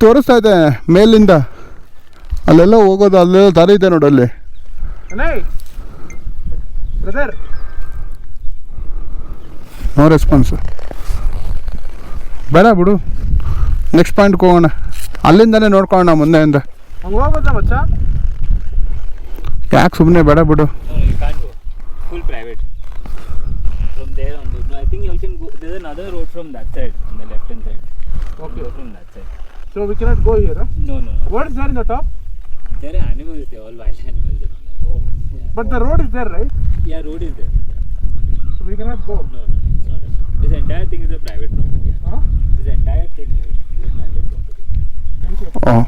ತೋರಿಸ್ತಾ ಇದೆ ಮೇಲಿಂದ, ಅಲ್ಲೆಲ್ಲ ಹೋಗೋದು, ಅಲ್ಲೆಲ್ಲ ದಾರಿ ಇದೆ ನೋಡಲ್ಲಿ. No response. ಬೇಡ ಬಿಡು, ನೆಕ್ಸ್ಟ್ ಪಾಯಿಂಟ್ಗೆ ಹೋಗೋಣ. ಅಲ್ಲಿಂದನೇ ನೋಡ್ಕೊಳ್ಳೋಣ ಮುಂದೆಯಿಂದ. ಯಾಕೆ ಸುಮ್ಮನೆ ಬೇಡ ಬಿಡು. Full private. From there on, I think you can go. There's another road from that side, on the left hand side. Okay. From that side. So we cannot go here, huh? No. What is there in the top? There are animals there, all wild animals and all that. Yeah. But the road is there, right? Yeah, road is there. So we cannot go. No, sorry. This entire thing is a private property. Yeah. Huh? This entire thing, right, is a private property. Thank you. Oh.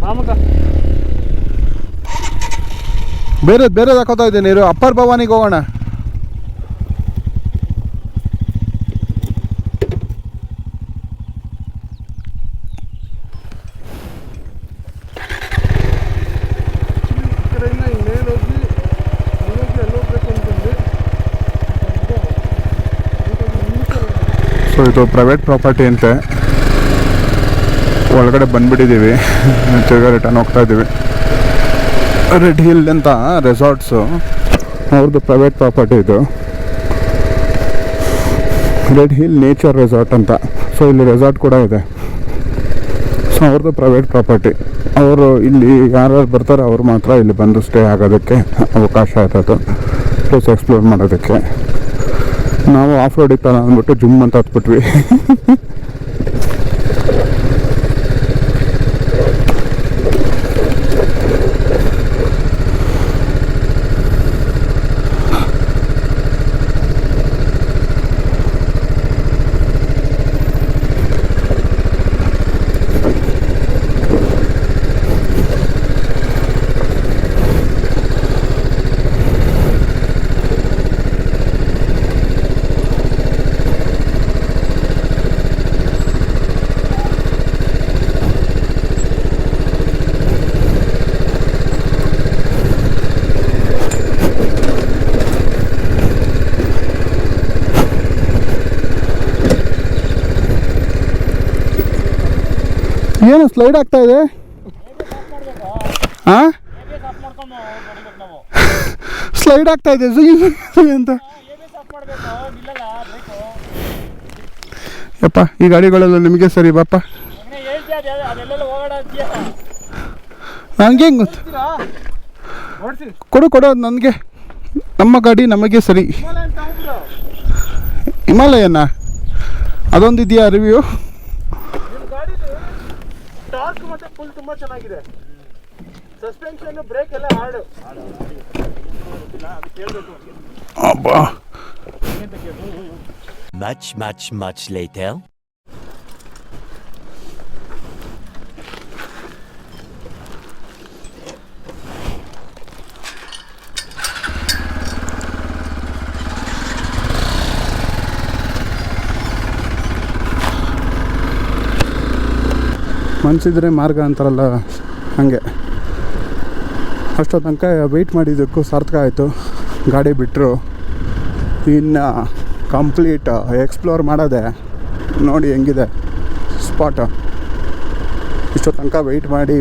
Mamaka. ಬೇರೆ ಹಾಕೋತಾ ಇದ್ದೀನಿ ನೀರು. Upper ಭವಾನಿಗೆ ಹೋಗೋಣ. So ಇದು private property ಅಂತೆ. ಒಳಗಡೆ ಬಂದ್ಬಿಟ್ಟಿದ್ದೀವಿ, ತಿರ್ಗಾ return ಹೋಗ್ತಾ ಇದ್ದೀವಿ. ರೆಡ್ ಹಿಲ್ ಅಂತ ರೆಸಾರ್ಟ್ಸು, ಅವ್ರದ್ದು ಪ್ರೈವೇಟ್ ಪ್ರಾಪರ್ಟಿ ಇದು. ರೆಡ್ ಹಿಲ್ ನೇಚರ್ ರೆಸಾರ್ಟ್ ಅಂತ. ಸೊ ಇಲ್ಲಿ ರೆಸಾರ್ಟ್ ಕೂಡ ಇದೆ. ಸೊ ಅವ್ರದ್ದು ಪ್ರೈವೇಟ್ ಪ್ರಾಪರ್ಟಿ. ಅವರು ಇಲ್ಲಿ ಯಾರ್ಯಾರು ಬರ್ತಾರೆ ಅವ್ರು ಮಾತ್ರ ಇಲ್ಲಿ ಬಂದು ಸ್ಟೇ ಆಗೋದಕ್ಕೆ ಅವಕಾಶ ಇರೋದು, ಪ್ಲೇಸ್ ಎಕ್ಸ್ಪ್ಲೋರ್ ಮಾಡೋದಕ್ಕೆ. ನಾವು ಆಫ್ ರೋಡಿಗೆ ತನ ಅಂದ್ಬಿಟ್ಟು ಜುಮ್ ಅಂತ ಹತ್ಬಿಟ್ವಿ. ಏನು ಸ್ಲೈಡ್ ಆಗ್ತಾ ಇದೆ? ಹಾಂ, ಸ್ಲೈಡ್ ಆಗ್ತಾ ಇದೆ ಅಂತ. ಯಪ್ಪ, ಈ ಗಾಡಿಗಳೆಲ್ಲ ನಿಮಗೆ ಸರಿ ಬಾಪ. ನನಗೆ ಹೆಂಗೆ ಗೊತ್ತು? ಕೊಡು ನನಗೆ. ನಮ್ಮ ಗಾಡಿ ನಮಗೆ ಸರಿ. ಹಿಮಾಲಯನ ಅದೊಂದಿದೆಯಾ ರಿವ್ಯೂ? ಟಾರ್ಕ್ ಮತ್ತೆ ಫುಲ್ ತುಂಬಾ ಚೆನ್ನಾಗಿದೆ. ಸಸ್ಪೆನ್ಷನ್, ಬ್ರೇಕ್ ಎಲ್ಲ ಹಾರ್ಡ್. ಅಬ್ಬಾ. Much later. ಮನಸ್ಸಿದ್ರೆ ಮಾರ್ಗ ಅಂತಾರಲ್ಲ, ಹಾಗೆ ಅಷ್ಟೋ ತನಕ ವೆಯ್ಟ್ ಮಾಡಿದ್ದಕ್ಕೂ ಸಾರ್ಥಕ ಆಯಿತು. ಗಾಡಿ ಬಿಟ್ಟರು, ಇನ್ನು ಕಂಪ್ಲೀಟ್ ಎಕ್ಸ್ಪ್ಲೋರ್ ಮಾಡೋದೆ. ನೋಡಿ ಹೆಂಗಿದೆ ಸ್ಪಾಟು. ಇಷ್ಟೋ ತನಕ ವೆಯ್ಟ್ ಮಾಡಿ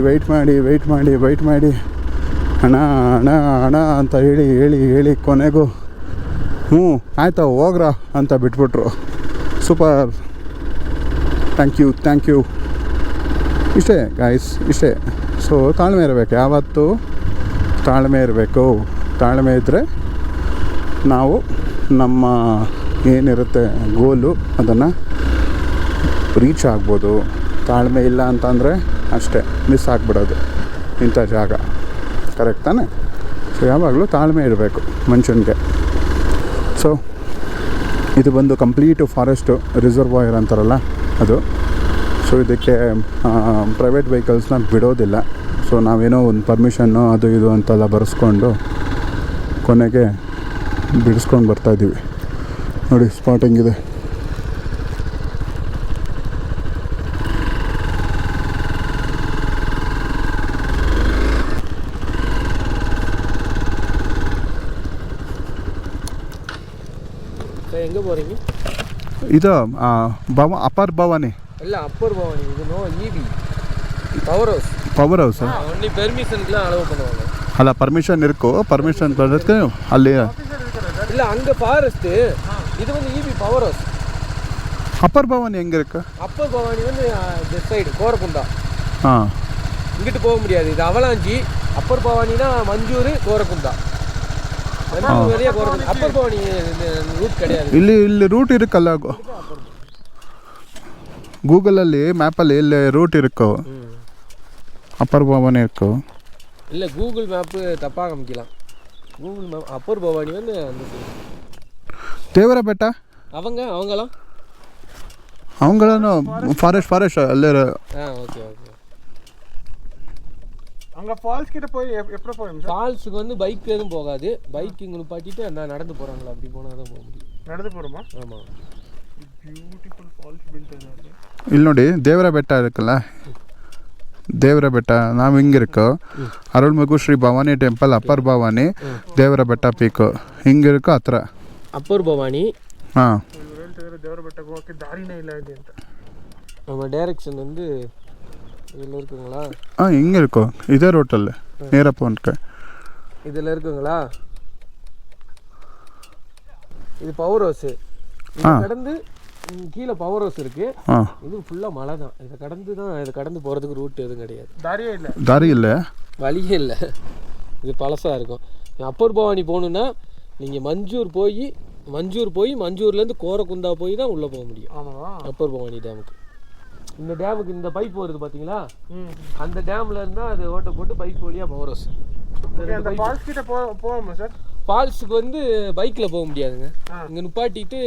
ಅಣ್ಣ ಅಂತ ಹೇಳಿ ಕೊನೆಗೂ ಆಯ್ತಾ ಹೋಗ್ರ ಅಂತ ಬಿಟ್ಬಿಟ್ರು. Super, thank you. ಇಷ್ಟೇ ಗಾಯ್ಸ್, ಇಷ್ಟೇ. ಸೊ ತಾಳ್ಮೆ ಇರಬೇಕು, ಯಾವತ್ತೂ ತಾಳ್ಮೆ ಇರಬೇಕು. ತಾಳ್ಮೆ ಇದ್ದರೆ ನಾವು ನಮ್ಮ ಏನಿರುತ್ತೆ ಗೋಲು ಅದನ್ನು ರೀಚ್ ಆಗ್ಬೋದು. ತಾಳ್ಮೆ ಇಲ್ಲ ಅಂತಂದರೆ ಅಷ್ಟೇ, ಮಿಸ್ ಆಗಿಬಿಡೋದು ಇಂಥ ಜಾಗ. ಕರೆಕ್ಟ್ ತಾನೆ? ಸೊ ಯಾವಾಗಲೂ ತಾಳ್ಮೆ ಇರಬೇಕು ಮನುಷ್ಯನಿಗೆ. ಸೊ ಇದು ಬಂದು ಕಂಪ್ಲೀಟು ಫಾರೆಸ್ಟು ರಿಸರ್ವಾಯರ್ ಅಂತಾರಲ್ಲ ಅದು. ಸೊ ಇದಕ್ಕೆ ಪ್ರೈವೇಟ್ ವೆಹಿಕಲ್ಸ್ನ ಬಿಡೋದಿಲ್ಲ. ಸೊ ನಾವೇನೋ ಒಂದು ಪರ್ಮಿಷನ್ನು ಅದು ಇದು ಅಂತೆಲ್ಲ ಬರೆಸ್ಕೊಂಡು ಕೊನೆಗೆ ಬಿಡಿಸ್ಕೊಂಡು ಬರ್ತಾಯಿದ್ದೀವಿ. ನೋಡಿ ಸ್ಪಾಟ್ ಹೆಂಗಿದೆ. ಇದು ಅಪರ್ ಭವಾನಿ. ಇಲ್ಲ ಅಪ್ಪರ್ ಭವಾನಿ ಇದು ಇಬಿ ಪವರ್ ಹೌಸ್ ಹೌಸಾ ಒನ್ಲಿ பெர்மிஷனுக்குலாம் அலோவ் பண்ணுவாங்க. ಅಲ್ಲ ಪರ್ಮಿಷನ್ ಇರ್ಕೋ ಪರ್ಮಿಷನ್ ಕೊಡೋದಕ್ಕೆ ಅಲ್ಲಿ ಇಲ್ಲ அங்கே ஃபாரஸ்ட்டு இது வந்து EB power house. Upper Bhavani எங்கே இருக்கு? அப்பர் பவானி வந்து திஸ் சைடு கோரக்குண்டா. ஆ இங்கிட்டு போக முடியாது, இது அவலாஞ்சி. அப்பர் பவானினா மஞ்சூர் கோரக்குண்டா. மஞ்சூர் வெளியே கோரக்குண்டா. அப்பர் பவானி ರೂಟ್ கிடையாது. ಇಲ್ಲಿ ರೂಟ್ ಇರುಕ್ಕಲ್ಲ ಗೂಗಲಲ್ಲಿ ಮ್ಯಾಪಲ್ಲಿ ಇಲ್ಲಿ ರೂಟ್ ಇರುಕ್ಕೋ அப்பர் பவானி இருக்கோ? இல்லை கூகுள் மேப்பு தப்பாக காமிக்கலாம். கூகுள் மேப் அப்பர் பவானி வந்து அந்த ದೇವರ ಬೆಟ್ಟ அவங்களாம் ஃபாரஸ்ட் ಅಲ್ಲೇ ஓகே ஓகே. அங்கே ஃபால்ஸ் கிட்ட போய் எப்படி போகும்? ஃபால்ஸுக்கு வந்து பைக் எதுவும் போகாது. பைக் இங்கே நிப்பாட்டிட்டு நான் நடந்து போகிறாங்களா அப்படி போனால் தான் போக முடியும். நடந்து போகிறோமா? ஆமாம். ಬ್ಯೂಟಿಫುಲ್ ಫಾಲ್ಸ್ ಬೀಳ್ತಾ ಇಲ್ಲಿ ನೋಡಿ ದೇವರ ಬೆಟ್ಟ ಇರುತ್ತಲ್ಲ, ದೇವರ ಬೆಟ್ಟ ನಾವು ಹಿಂಗಿರುಕ್ಕೋ ಅರುಳ್ಮಗು ಶ್ರೀ ಭವಾನಿ ಟೆಂಪಲ್ ಅಪ್ಪರ್ ಭವಾನಿ ದೇವರ ಬೆಟ್ಟ ಪೀಕು ಹಿಂಗಿರುಕ್ಕೋ ಹತ್ರ அப்பர் பவானி. ಹಾಂ ಹೇಳ್ತಿದ್ರೆ ದೇವರ ಬೆಟ್ಟಕ್ಕೆ ಹೋಗೋಕ್ಕೆ ದಾರಿನೇ ಇಲ್ಲ ಇದೆ ಅಂತ. நம்ம டைரக்ஷன் வந்து இதில் இருக்குங்களா? ಹಿಂಗೆ ಇರ್ಕೋ ಇದೇ ರೋಟಲ್ಲಿ ನೇರಪ್ಪ ಉಂಟು. இதில் இருக்குங்களா? இது பவர் ஹவுஸு. கடந்து கீழே பவர் ஹவுஸ் இருக்கு. இது ஃபுல்லாக மலை தான். இதை கடந்து போகிறதுக்கு ரூட் எதுவும் கிடையாது. ದಾರಿ ಇಲ್ಲ, வழியே இல்லை. இது பழசாக இருக்கும். அப்பர் பவானி போகணுன்னா நீங்கள் மஞ்சூர் போய் மஞ்சூர்லேருந்து கோரக்குண்டா போய் தான் உள்ளே போக முடியும் அப்பர் பவானி டேமுக்கு. இந்த டேமுக்கு இந்த பைப் வருது பார்த்தீங்களா, அந்த டேமில் இருந்தால் அது ஓட்ட போட்டு பைப் வழியாக பவர் ஹவுஸ். ஃபால்ஸுக்கு வந்து பைக்கில் போக முடியாதுங்க. இங்கே நிப்பாட்டிட்டு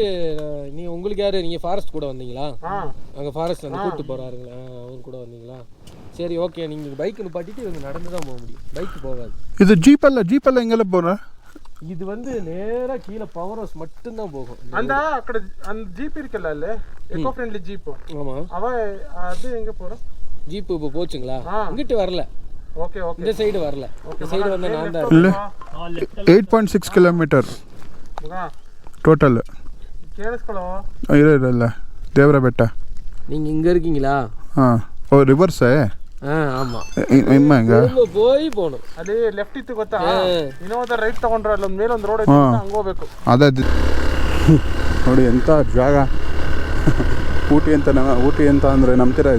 உங்களுக்கு யார், நீங்கள் ஃபாரஸ்ட் கூட வந்தீங்களா? அங்கே ஃபாரஸ்ட் வந்து கூப்பிட்டு போகிறாருங்களா, அவங்க கூட வந்தீங்களா? சரி ஓகே, நீங்கள் பைக்கு நிப்பாட்டிட்டு இவங்க நடந்து தான் போக முடியும், பைக்கு போகாது. இது ஜீப்பல்ல எங்கெல்லாம் போகிறேன்? இது வந்து நேராக கீழே பவர் ஹவுஸ் மட்டும்தான் போகும். அந்த ஜீப் இருக்குல்ல, அல்ல எக்கோ ஃப்ரெண்ட்லி ஜீப். ஆமாம், அது எங்கே போகிறோம்? ஜீப்பு இப்போ போச்சுங்களா? இங்கிட்டு வரல. ஓகே ஓகே, இந்த சைடு வரல. இந்த சைடு வந்து நான் தான் ಇಲ್ಲ 8.6 ಕಿಲೋಮೀಟರ್ ಟೋಟಲ್. ಕೇಳಿಸ್ಕೊಳ್ಳೋ ಇಲ್ಲ ದೇವರ ಬೆಟ್ಟ. நீங்கள் இங்கே இருக்கீங்களா? ಹಾಂ ಓ ರಿವರ್ಸೇ? ஆமாம், ಹೆಂಗ போய் போகணும். ಅಲ್ಲಿ ಲೆಫ್ಟ್ ಇತ್ತು ಗೊತ್ತಾ, ಇನ್ನೊಂದು ರೈಟ್ ತಗೊಂಡ್ರೆ ಅಲ್ಲೊಂದು ಮೇಲೊಂದು ರೋಡ್ ಐತೆ, ಹಂಗೆ ಹೋಗ್ಬೇಕು. ಅದೇ ನೋಡಿ ಎಂಥ ಜಾಗ. ಊಟಿ ಅಂತ ಅಂದರೆ ನಂಬ್ತೀರಾ?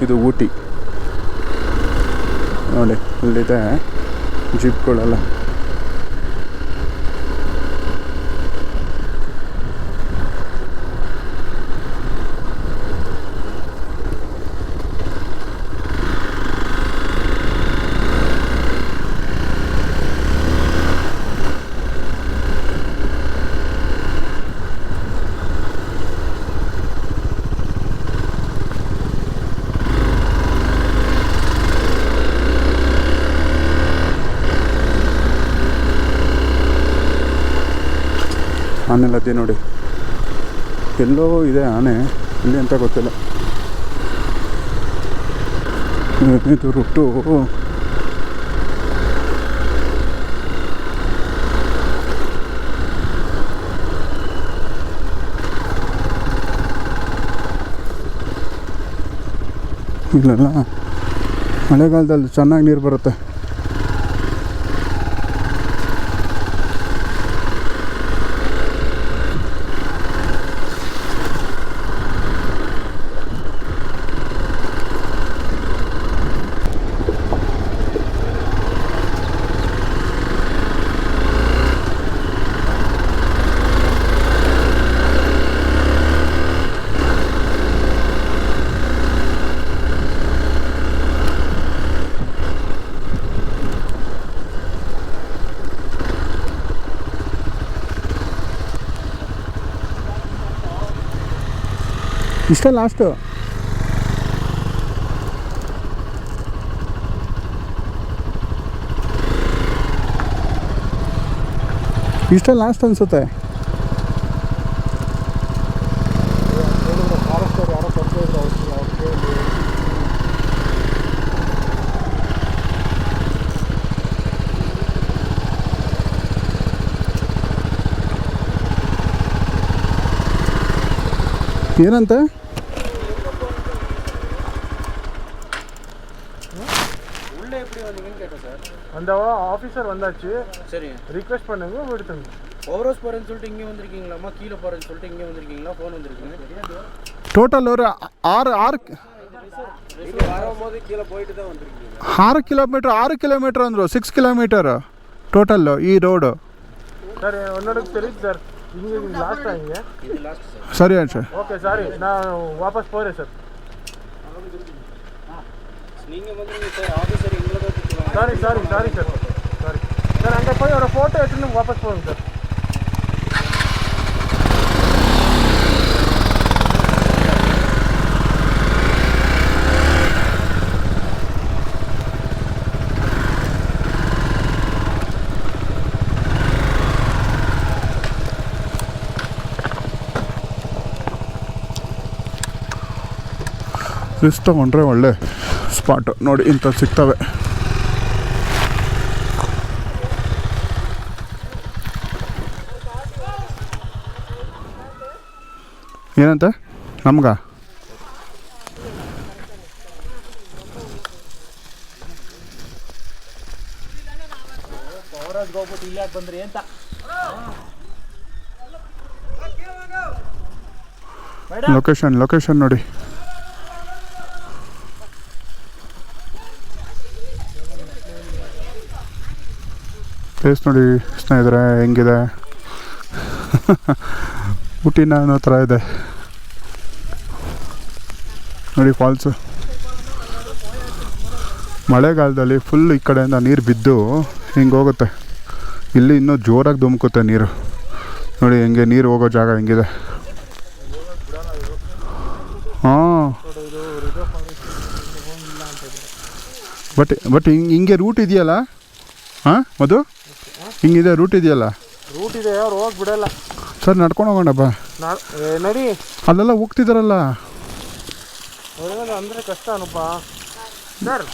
ಇದು ಊಟಿ ನೋಡಿ, ಇಲ್ಲಿದೆ ಜೀಪ್ಗಳೆಲ್ಲ. ಆನೆಲ್ಲದ್ದೇ ನೋಡಿ, ಎಲ್ಲೋ ಇದೆ ಆನೆ, ಇಲ್ಲಿ ಅಂತ ಗೊತ್ತಿಲ್ಲ. ಇದು ರೂಟು ಇಲ್ಲೆಲ್ಲ ಮಳೆಗಾಲದಲ್ಲಿ ಚೆನ್ನಾಗಿ ನೀರು ಬರುತ್ತೆ. ಇಷ್ಟ ಲಾಸ್ಟು. ಇಷ್ಟ ಲಾಸ್ಟ್ ಅನಿಸುತ್ತೆ. ಏನಂತ உள்ளே எப்படி வந்தீங்கன்னு கேட்டேன் சார். அந்த ஆஃபீஸர் வந்தாச்சு. சரி, ரிக்வெஸ்ட் பண்ணுங்க விடுத்துங்க. ஓவர் ஹவுஸ் போகிறேன்னு சொல்லிட்டு இங்கே வந்திருக்கீங்களாம்மா, கீழே போகிறேன்னு சொல்லிட்டு இங்கே வந்திருக்கீங்களா, ஃபோன் வந்திருக்கீங்க தெரியாது. ಟೋಟಲ್ ಅವರು 6 ಕಿಲೋಮೀಟರ್ ಅಂದರು. 6 ಕಿಲೋಮೀಟರ್ ಟೋಟಲ್ಲು ಈ ರೋಡು. ಸರ್ ಒನ್ನೋಡಕ್ಕೆ தெரியுது சார். இங்கே லாஸ்ட் ஆகிங்க. இது லாஸ்ட் சார். ಸರಿ ಸರ್. ಓಕೆ ಸಾರಿ, ನಾನು ವಾಪಸ್ போறேன் ಸರ್. நீங்க வந்துருங்க சார், ஆபீசர் எங்களை தான் திட்டுவாங்க. Sorry sir. சாரி சார், அங்கே போய் ஒரு ஃபோட்டோ எடுத்துட்டு வாபஸ் போங்க சார். ರಿಸ್ಕ್ ತೊಗೊಂಡ್ರೆ ಒಳ್ಳೆ ಸ್ಪಾಟು ನೋಡಿ, ಇಂಥದ್ದು ಸಿಗ್ತವೆ. ಏನಂತ ನಮ್ಗ ಇಲ್ಲೇ ಬಂದ್ರಿ ಅಂತ ಲೊಕೇಶನ್ ನೋಡಿ. ಪ್ಲೇಸ್ ನೋಡಿ ಸ್ನೇಹಿತರೆ ಹೆಂಗಿದೆ. ಊಟಿನ ಅನ್ನೋ ಥರ ಇದೆ ನೋಡಿ ಫಾಲ್ಸು. ಮಳೆಗಾಲದಲ್ಲಿ ಫುಲ್ ಈ ಕಡೆಯಿಂದ ನೀರು ಬಿದ್ದು ಹಿಂಗೆ ಹೋಗುತ್ತೆ. ಇಲ್ಲಿ ಇನ್ನೂ ಜೋರಾಗಿ ಧುಮುಕುತ್ತೆ ನೀರು ನೋಡಿ, ಹೆಂಗೆ ನೀರು ಹೋಗೋ ಜಾಗ ಹೆಂಗಿದೆ. ಹಾಂ, ಬಟ್ ಹಿಂಗೆ ರೂಟ್ ಇದೆಯಲ್ಲ. ಹಾಂ ಮಧು, ಹಿಂಗಿದೆ ರೂಟ್ ಇದೆಯಲ್ಲ. ರೂಟ್ ಇದೆ, ಅವ್ರು ಹೋಗಿ ಬಿಡಲ್ಲ ಸರ್. ನಡ್ಕೊಂಡು ಹೋಗೋಣಪ್ಪ ನಡಿ. ಅಲ್ಲೆಲ್ಲ ಹೋಗ್ತಿದ್ದಾರಲ್ಲ. ಅಂದರೆ ಕಷ್ಟ ಅನಪ್ಪ ಸರ್.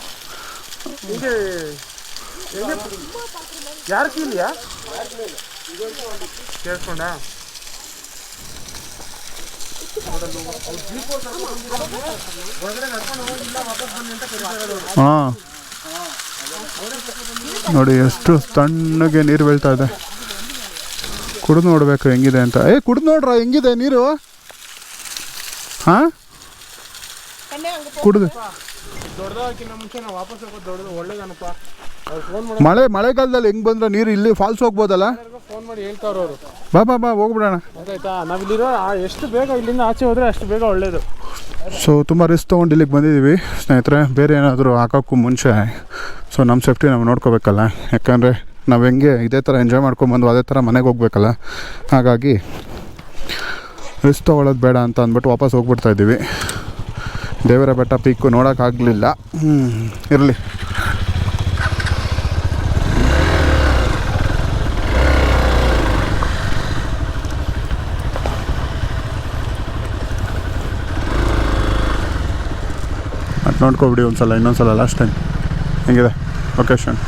ಹಿಂಗೆ ಯಾರು ಕೀಲಿಯಾ ಕೇಳಿಸ್ಕೊಂಡ. ಹಾಂ ನೋಡಿ ಎಷ್ಟು ತಣ್ಣಗೆ ನೀರು ಬೀಳ್ತಾ ಇದೆ. ಕುಡಿದು ನೋಡಬೇಕು ಹೆಂಗಿದೆ ಅಂತ. ಕುಡಿದು ನೋಡ್ರ ಹೆಂಗಿದೆ ನೀರು. ಹಾಂ ಕುಡಿದು ದೊಡ್ಡದಾಗಿನ ಮುಂಚೆ ನಾವು ವಾಪಸ್ ಹೋಗೋದು ದೊಡ್ಡದು ಒಳ್ಳೇದನಪ್ಪ. ಅವ್ರು ಫೋನ್ ಮಳೆಗಾಲದಲ್ಲಿ ಹೆಂಗೆ ಬಂದ್ರೆ ನೀರು ಇಲ್ಲಿ ಫಾಲ್ಸ್ ಹೋಗ್ಬೋದಲ್ಲ. ಫೋನ್ ಮಾಡಿ ಹೇಳ್ತಾವ್ರು ಅವರು. ಬಾ ಹೋಗ್ಬಿಡೋಣ. ಗೊತ್ತಾಯ್ತಾ, ನಾವಿಲ್ಲಿರೋ ಎಷ್ಟು ಬೇಗ ಇಲ್ಲಿಂದ ಆಚೆ ಹೋದರೆ ಅಷ್ಟು ಬೇಗ ಒಳ್ಳೇದು. ಸೊ ತುಂಬ ರಿಸ್ಕ್ ತೊಗೊಂಡು ಇಲ್ಲಿಗೆ ಬಂದಿದ್ದೀವಿ ಸ್ನೇಹಿತರೆ. ಬೇರೆ ಏನಾದರೂ ಹಾಕೋಕ್ಕೂ ಮುಂಚೆ ಸೊ ನಮ್ಮ ಸೇಫ್ಟಿ ನಾವು ನೋಡ್ಕೋಬೇಕಲ್ಲ. ಯಾಕಂದರೆ ನಾವು ಹೆಂಗೆ ಇದೇ ಥರ ಎಂಜಾಯ್ ಮಾಡ್ಕೊಂಬಂದು ಅದೇ ಥರ ಮನೆಗೆ ಹೋಗ್ಬೇಕಲ್ಲ. ಹಾಗಾಗಿ ರಿಸ್ಕ್ ತೊಗೊಳ್ಳೋದು ಬೇಡ ಅಂತ ಅಂದ್ಬಿಟ್ಟು ವಾಪಸ್ ಹೋಗ್ಬಿಡ್ತಾಯಿದ್ದೀವಿ. ದೇವರ ಬೆಟ್ಟ ಪೀಕು ನೋಡೋಕ್ಕಾಗಲಿಲ್ಲ. ಇರಲಿ. ಅದು ನೋಡ್ಕೊಬಿಡಿ ಇನ್ನೊಂದ್ಸಲ ಲಾಸ್ಟ್ ಟೈಮ್ ಹೆಂಗಿದೆ ಲೊಕೇಶನ್.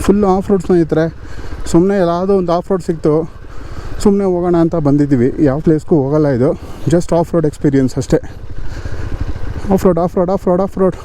ಫುಲ್ಲು ಆಫ್ ರೋಡ್ ಸ್ನೇಹಿತರೆ. ಸುಮ್ಮನೆ ಯಾವುದೋ ಒಂದು ಆಫ್ ರೋಡ್ ಸಿಕ್ತು, ಸುಮ್ಮನೆ ಹೋಗೋಣ ಅಂತ ಬಂದಿದ್ದೀವಿ. ಯಾವ ಪ್ಲೇಸ್ಗೂ ಹೋಗಲ್ಲ, ಇದು ಜಸ್ಟ್ ಆಫ್ ರೋಡ್ ಎಕ್ಸ್ಪೀರಿಯನ್ಸ್ ಅಷ್ಟೇ. Of road.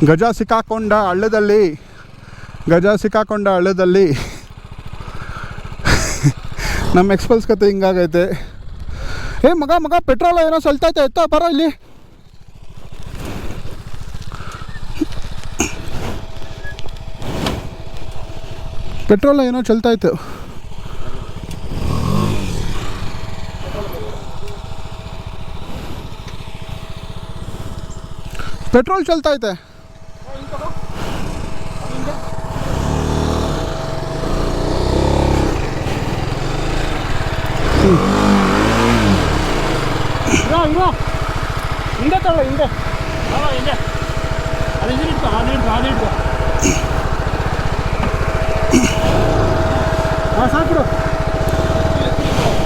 ಗಜ ಸಿಕ್ಕಾಕೊಂಡ ಹಳ್ಳದಲ್ಲಿ ನಮ್ಮ ಎಕ್ಸ್ಪಲ್ಸ್ ಕತೆ ಹಿಂಗಾಗೈತೆ. ಮಗ ಪೆಟ್ರೋಲ್ ಏನೋ ಸಲ್ತೈತೆ, ಎತ್ತ ಬರೋ ಇಲ್ಲಿ. ಪೆಟ್ರೋಲ್ ಏನೋ ಚಲ್ತಾಯ್ತು. ಪೆಟ್ರೋಲ್ ಚಲ್ತೈತೆ. ಹಿಂದೆ ತಗೊಳ್ಳ, ಹಿಂದೆ ಸಾಕು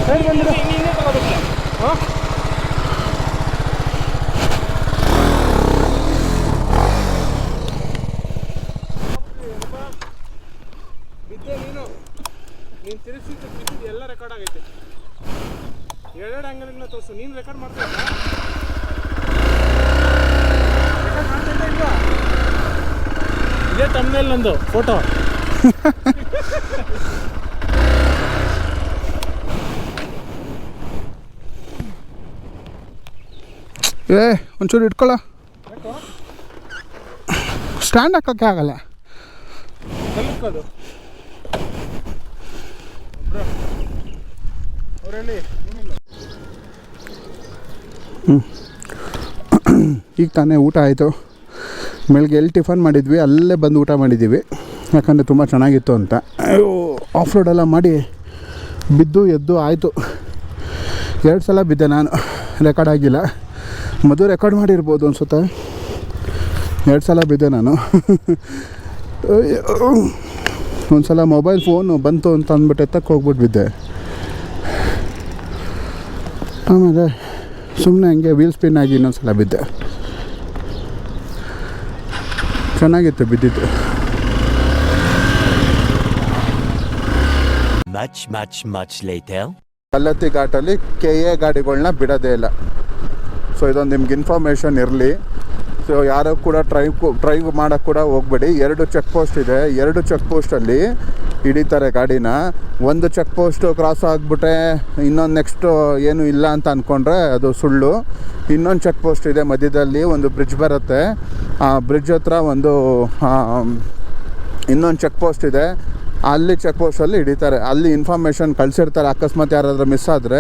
ಸೈಡ್ ಬಂದಿರೋ. ಹಾಂ ಬಿದ್ದೆ ನೀನು ತಿರುಗಿಸಿದ್ದು ಬಿದ್ದಿದ್ದು ಎಲ್ಲ ರೆಕಾರ್ಡ್ ಆಗೈತೆ. ಎರಡೆರಡು ಆ್ಯಂಗಲ್ಗಳನ್ನ ತೋರಿಸು. ನೀನು ರೆಕಾರ್ಡ್ ಮಾಡ್ತಾ ಇಲ್ವಾ? ಇದೇ ತಮ್ಮನೇಲಿ ನಂದು ಫೋಟೋ. ಒಂಚೂರು ಇಟ್ಕೊಳ್ಳ, ಸ್ಟ್ಯಾಂಡ್ ಹಾಕೋಕ್ಕೆ ಆಗಲ್ಲ. ಕಲಿಕೋದು ಅವರಲ್ಲಿ ಈಗ ತಾನೇ ಊಟ ಆಯಿತು. ಬೆಳಗ್ಗೆ ಎಲ್ಲಿ ಟಿಫನ್ ಮಾಡಿದ್ವಿ ಅಲ್ಲೇ ಬಂದು ಊಟ ಮಾಡಿದ್ದೀವಿ, ಯಾಕಂದರೆ ತುಂಬ ಚೆನ್ನಾಗಿತ್ತು ಅಂತ. ಆಫ್ ರೋಡೆಲ್ಲ ಮಾಡಿ ಬಿದ್ದು ಎದ್ದು ಆಯಿತು. 2 ಸಲ ಬಿದ್ದೆ ನಾನು, ರೆಕಾರ್ಡ್ ಆಗಿಲ್ಲ. ಮಧು ರೆಕಾರ್ಡ್ ಮಾಡಿರ್ಬೋದು ಅನ್ಸುತ್ತೆ. 2 ಸಲ ಬಿದ್ದೆ ನಾನು. ಒಂದು ಸಲ ಮೊಬೈಲ್ ಫೋನು ಬಂತು ಅಂತ ಅಂದ್ಬಿಟ್ಟು ಎತ್ತಕ್ಕೆ ಹೋಗ್ಬಿಟ್ಟು ಬಿದ್ದೆ. ಆಮೇಲೆ ಸುಮ್ಮನೆ ಹಂಗೆ ವೀಲ್ ಸ್ಪಿನ್ ಆಗಿ ಇನ್ನೊಂದು ಸಲ ಬಿದ್ದೆ. ಚೆನ್ನಾಗಿತ್ತು ಬಿದ್ದಿತ್ತು. Much later. ಕಲ್ಲತ್ತಿ ಘಾಟಲ್ಲಿ KA ಗಾಡಿಗಳನ್ನ ಬಿಡೋದೇ ಇಲ್ಲ. ಸೊ ಇದೊಂದು ನಿಮ್ಗೆ ಇನ್ಫಾರ್ಮೇಷನ್ ಇರಲಿ. ಸೊ ಯಾರು ಕೂಡ ಡ್ರೈವ್ ಮಾಡೋಕ್ಕೆ ಕೂಡ ಹೋಗ್ಬೇಡಿ. 2 ಚೆಕ್ ಪೋಸ್ಟ್ ಇದೆ. 2 ಚೆಕ್ ಪೋಸ್ಟಲ್ಲಿ ಹಿಡಿತಾರೆ ಗಾಡಿನ. ಒಂದು ಚೆಕ್ ಪೋಸ್ಟು ಕ್ರಾಸ್ ಆಗಿಬಿಟ್ರೆ ಇನ್ನೊಂದು ನೆಕ್ಸ್ಟು ಏನು ಇಲ್ಲ ಅಂತ ಅಂದ್ಕೊಂಡ್ರೆ ಅದು ಸುಳ್ಳು. ಇನ್ನೊಂದು ಚೆಕ್ ಪೋಸ್ಟ್ ಇದೆ ಮಧ್ಯದಲ್ಲಿ, ಒಂದು ಬ್ರಿಡ್ಜ್ ಬರುತ್ತೆ. ಆ ಬ್ರಿಡ್ಜ್ ಹತ್ರ ಒಂದು ಇನ್ನೊಂದು ಚೆಕ್ ಪೋಸ್ಟ್ ಇದೆ. ಅಲ್ಲಿ ಚೆಕ್ ಪೋಸ್ಟಲ್ಲಿ ಹಿಡಿತಾರೆ. ಅಲ್ಲಿ ಇನ್ಫಾರ್ಮೇಷನ್ ಕಳಿಸಿರ್ತಾರೆ ಅಕಸ್ಮಾತ್ ಯಾರಾದರೂ ಮಿಸ್ ಆದರೆ.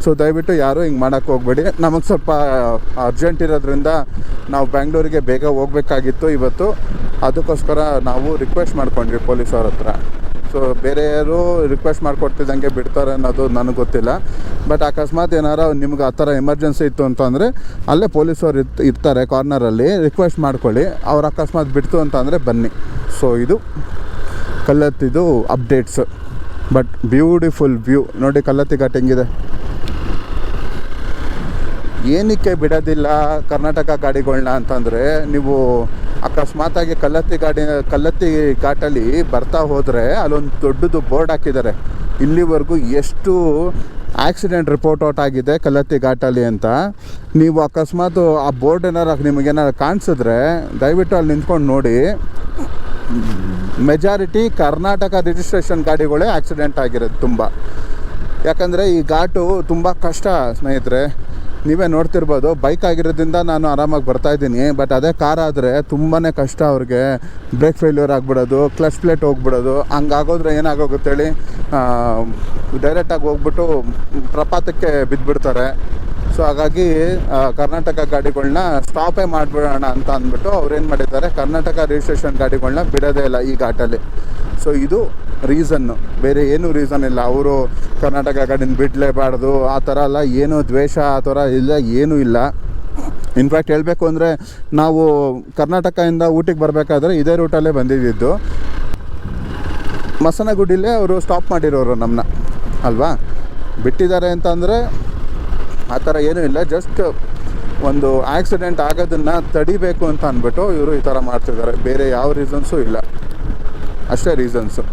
ಸೊ ದಯವಿಟ್ಟು ಯಾರೂ ಹಿಂಗೆ ಮಾಡೋಕ್ಕೆ ಹೋಗ್ಬೇಡಿ. ನಮಗೆ ಸ್ವಲ್ಪ ಅರ್ಜೆಂಟ್ ಇರೋದ್ರಿಂದ ನಾವು ಬ್ಯಾಂಗ್ಳೂರಿಗೆ ಬೇಗ ಹೋಗ್ಬೇಕಾಗಿತ್ತು ಇವತ್ತು. ಅದಕ್ಕೋಸ್ಕರ ನಾವು ರಿಕ್ವೆಸ್ಟ್ ಮಾಡ್ಕೊಂಡ್ವಿ ಪೊಲೀಸವ್ರ ಹತ್ರ. ಸೊ ಬೇರೆ ಯಾರು ರಿಕ್ವೆಸ್ಟ್ ಮಾಡಿಕೊಡ್ತಿದ್ದಂಗೆ ಬಿಡ್ತಾರೆ ಅನ್ನೋದು ನನಗೆ ಗೊತ್ತಿಲ್ಲ. ಬಟ್ ಅಕಸ್ಮಾತ್ ಏನಾರು ನಿಮ್ಗೆ ಆ ಥರ ಎಮರ್ಜೆನ್ಸಿ ಇತ್ತು ಅಂತಂದರೆ ಅಲ್ಲೇ ಪೊಲೀಸವ್ರು ಇರ್ತಾರೆ ಕಾರ್ನರಲ್ಲಿ, ರಿಕ್ವೆಸ್ಟ್ ಮಾಡ್ಕೊಳ್ಳಿ. ಅವ್ರು ಅಕಸ್ಮಾತ್ ಬಿಡ್ತು ಅಂತಂದರೆ ಬನ್ನಿ. ಸೊ ಇದು ಕಲ್ಲತ್ತಿದು ಅಪ್ಡೇಟ್ಸ್. ಬಟ್ ಬ್ಯೂಟಿಫುಲ್ ವ್ಯೂ ನೋಡಿ, ಕಲ್ಲತ್ತಿ ಘಾಟ್ ಹೆಂಗಿದೆ. ಏನಕ್ಕೆ ಬಿಡೋದಿಲ್ಲ ಕರ್ನಾಟಕ ಗಾಡಿಗಳನ್ನ ಅಂತಂದರೆ, ನೀವು ಅಕಸ್ಮಾತಾಗಿ ಕಲ್ಲತ್ತಿ ಘಾಟಲ್ಲಿ ಬರ್ತಾ ಹೋದರೆ ಅಲ್ಲೊಂದು ದೊಡ್ಡದು ಬೋರ್ಡ್ ಹಾಕಿದ್ದಾರೆ, ಇಲ್ಲಿವರೆಗೂ ಎಷ್ಟು ಆಕ್ಸಿಡೆಂಟ್ ರಿಪೋರ್ಟ್ ಔಟ್ ಆಗಿದೆ ಕಲ್ಲತ್ತಿ ಘಾಟಲ್ಲಿ ಅಂತ. ನೀವು ಅಕಸ್ಮಾತ್ ಆ ಬೋರ್ಡ್ ನಿಮಗೇನಾರು ಕಾಣಿಸಿದ್ರೆ ದಯವಿಟ್ಟು ಅಲ್ಲಿ ನಿಂತ್ಕೊಂಡು ನೋಡಿ. ಮೆಜಾರಿಟಿ ಕರ್ನಾಟಕ ರಿಜಿಸ್ಟ್ರೇಷನ್ ಗಾಡಿಗಳೇ ಆಕ್ಸಿಡೆಂಟ್ ಆಗಿರೋದು ತುಂಬ. ಯಾಕಂದರೆ ಈ ಘಾಟು ತುಂಬ ಕಷ್ಟ ಸ್ನೇಹಿತರೆ. ನೀವೇ ನೋಡ್ತಿರ್ಬೋದು, ಬೈಕ್ ಆಗಿರೋದ್ರಿಂದ ನಾನು ಆರಾಮಾಗಿ ಬರ್ತಾಯಿದ್ದೀನಿ. ಬಟ್ ಅದೇ ಕಾರ್ ಆದರೆ ತುಂಬಾ ಕಷ್ಟ. ಅವ್ರಿಗೆ ಬ್ರೇಕ್ ಫೇಲ್ಯೂರ್ ಆಗಿಬಿಡೋದು, ಕ್ಲಚ್ ಪ್ಲೇಟ್ ಹೋಗ್ಬಿಡೋದು. ಹಂಗಾಗೋದ್ರೆ ಏನಾಗೋಗುತ್ತೆ ಹೇಳಿ, ಡೈರೆಕ್ಟಾಗಿ ಹೋಗ್ಬಿಟ್ಟು ಪ್ರಪಾತಕ್ಕೆ ಬಿದ್ದುಬಿಡ್ತಾರೆ. ಸೊ ಹಾಗಾಗಿ ಕರ್ನಾಟಕ ಗಾಡಿಗಳನ್ನ ಸ್ಟಾಪೇ ಮಾಡಿಬಿಡೋಣ ಅಂತ ಅಂದ್ಬಿಟ್ಟು ಅವ್ರೇನು ಮಾಡಿದ್ದಾರೆ, ಕರ್ನಾಟಕ ರಿಜಿಸ್ಟ್ರೇಷನ್ ಗಾಡಿಗಳನ್ನ ಬಿಡೋದೇ ಇಲ್ಲ ಈ ಘಾಟಲ್ಲಿ. ಸೊ ಇದು ರೀಸನ್ನು, ಬೇರೆ ಏನೂ ರೀಸನ್ ಇಲ್ಲ. ಅವರು ಕರ್ನಾಟಕ ಗಾಡಿನ ಬಿಡಲೇಬಾರ್ದು ಆ ಥರ ಎಲ್ಲ ಏನೂ ದ್ವೇಷ ಆ ಥರ ಇಲ್ಲ, ಏನೂ ಇಲ್ಲ. ಇನ್ಫ್ಯಾಕ್ಟ್ ಹೇಳಬೇಕು ಅಂದರೆ ನಾವು ಕರ್ನಾಟಕದಿಂದ ಊಟಿಗೆ ಬರಬೇಕಾದ್ರೆ ಇದೇ ರೂಟಲ್ಲೇ ಬಂದಿದ್ದು. ಮಸನಗುಡಿಲೇ ಅವರು ಸ್ಟಾಪ್ ಮಾಡಿರೋರು ನಮ್ಮನ್ನ ಅಲ್ವಾ. ಬಿಟ್ಟಿದ್ದಾರೆ ಅಂತಂದರೆ ಆ ಥರ ಏನೂ ಇಲ್ಲ. ಜಸ್ಟ್ ಒಂದು ಆಕ್ಸಿಡೆಂಟ್ ಆಗೋದನ್ನು ತಡಿಬೇಕು ಅಂತ ಅಂದ್ಬಿಟ್ಟು ಇವರು ಈ ಥರ ಮಾಡ್ತಿದ್ದಾರೆ. ಬೇರೆ ಯಾವ ರೀಸನ್ಸು ಇಲ್ಲ, ಅಷ್ಟೇ ರೀಸನ್ಸು.